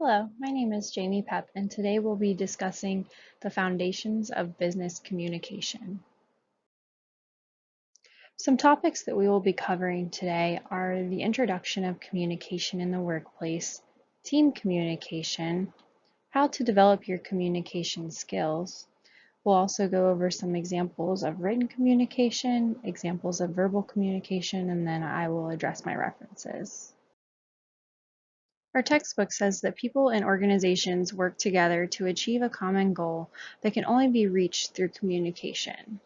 Hello, my name is Jamie Pepp, and today we'll be discussing the foundations of business communication. Some topics that we will be covering today are the introduction of communication in the workplace, team communication, how to develop your communication skills. We'll also go over some examples of written communication, examples of verbal communication, and then I will address my references. Our textbook says that people and organizations work together to achieve a common goal that can only be reached through communication.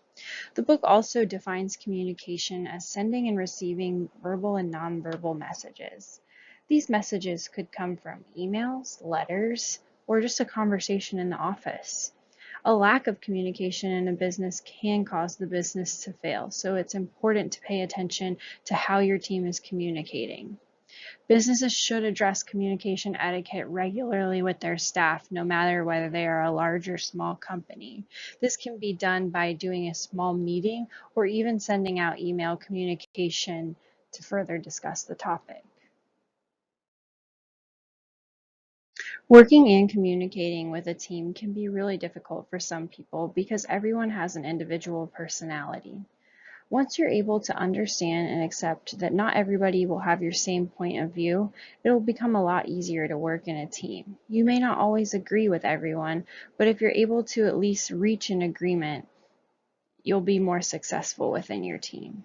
The book also defines communication as sending and receiving verbal and nonverbal messages. These messages could come from emails, letters, or just a conversation in the office. A lack of communication in a business can cause the business to fail, so it's important to pay attention to how your team is communicating. Businesses should address communication etiquette regularly with their staff, no matter whether they are a large or small company. This can be done by doing a small meeting or even sending out email communication to further discuss the topic. Working and communicating with a team can be really difficult for some people because everyone has an individual personality. Once you're able to understand and accept that not everybody will have your same point of view, it will become a lot easier to work in a team. You may not always agree with everyone, but if you're able to at least reach an agreement, you'll be more successful within your team.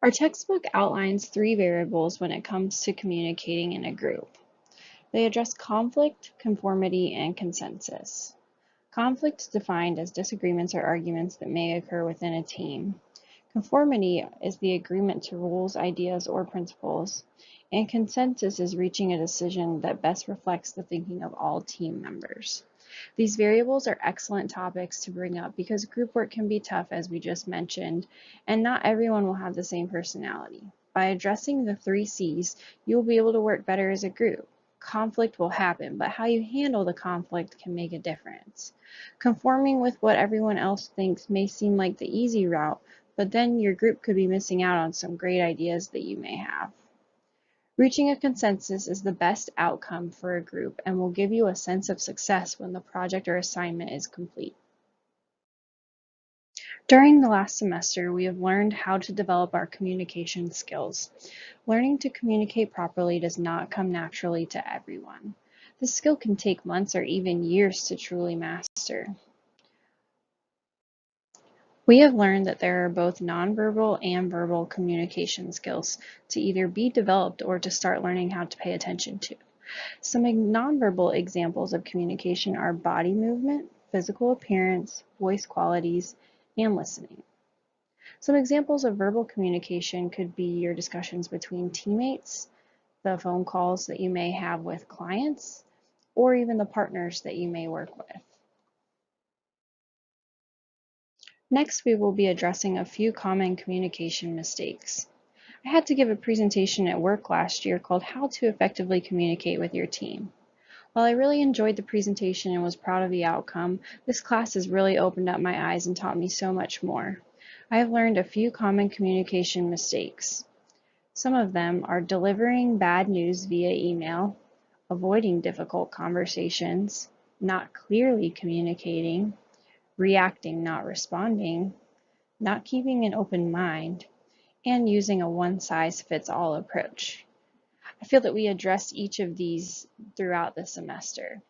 Our textbook outlines 3 variables when it comes to communicating in a group. They address conflict, conformity, and consensus. Conflict is defined as disagreements or arguments that may occur within a team. Conformity is the agreement to rules, ideas, or principles, and consensus is reaching a decision that best reflects the thinking of all team members. These variables are excellent topics to bring up because group work can be tough, as we just mentioned, and not everyone will have the same personality. By addressing the 3 C's, you will be able to work better as a group. Conflict will happen, but how you handle the conflict can make a difference. Conforming with what everyone else thinks may seem like the easy route, but then your group could be missing out on some great ideas that you may have. Reaching a consensus is the best outcome for a group and will give you a sense of success when the project or assignment is complete. During the last semester, we have learned how to develop our communication skills. Learning to communicate properly does not come naturally to everyone. This skill can take months or even years to truly master. We have learned that there are both nonverbal and verbal communication skills to either be developed or to start learning how to pay attention to. Some nonverbal examples of communication are body movement, physical appearance, voice qualities, and listening. Some examples of verbal communication could be your discussions between teammates, the phone calls that you may have with clients, or even the partners that you may work with. Next, we will be addressing a few common communication mistakes. I had to give a presentation at work last year called How to Effectively Communicate with Your Team. While I really enjoyed the presentation and was proud of the outcome, this class has really opened up my eyes and taught me so much more. I have learned a few common communication mistakes. Some of them are delivering bad news via email, avoiding difficult conversations, not clearly communicating, reacting, not responding, not keeping an open mind, and using a one-size-fits-all approach. I feel that we addressed each of these throughout the semester.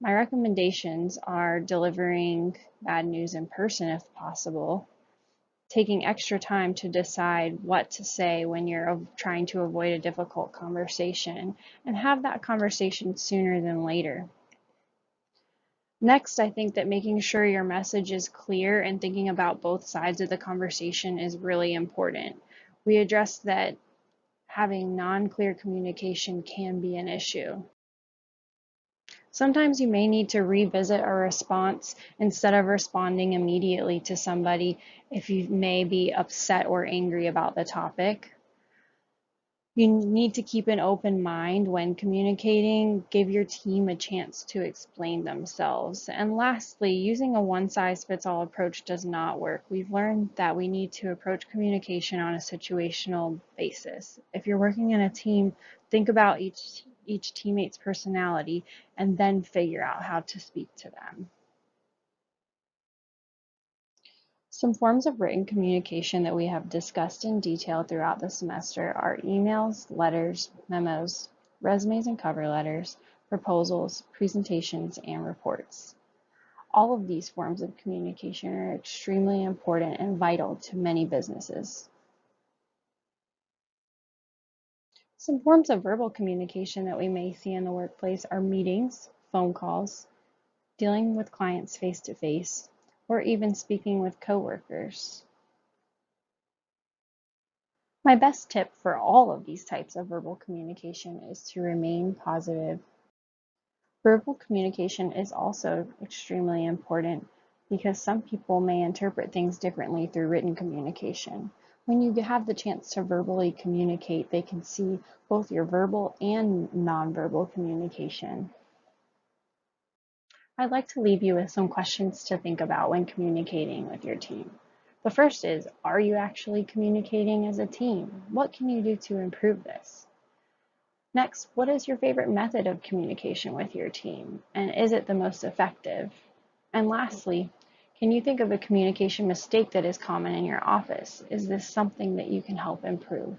My recommendations are delivering bad news in person if possible, taking extra time to decide what to say when you're trying to avoid a difficult conversation, and have that conversation sooner than later. Next, I think that making sure your message is clear and thinking about both sides of the conversation is really important. We addressed that having non-clear communication can be an issue. Sometimes you may need to revisit a response instead of responding immediately to somebody if you may be upset or angry about the topic. You need to keep an open mind when communicating, give your team a chance to explain themselves. And lastly, using a one-size-fits-all approach does not work. We've learned that we need to approach communication on a situational basis. If you're working in a team, Think about each teammate's personality and then figure out how to speak to them. Some forms of written communication that we have discussed in detail throughout the semester are emails, letters, memos, resumes and cover letters, proposals, presentations, and reports. All of these forms of communication are extremely important and vital to many businesses. Some forms of verbal communication that we may see in the workplace are meetings, phone calls, dealing with clients face-to-face, or even speaking with coworkers. My best tip for all of these types of verbal communication is to remain positive. Verbal communication is also extremely important because some people may interpret things differently through written communication. When you have the chance to verbally communicate, they can see both your verbal and nonverbal communication. I'd like to leave you with some questions to think about when communicating with your team. The first is, are you actually communicating as a team? What can you do to improve this? Next, what is your favorite method of communication with your team? And is it the most effective? And lastly, can you think of a communication mistake that is common in your office? Is this something that you can help improve?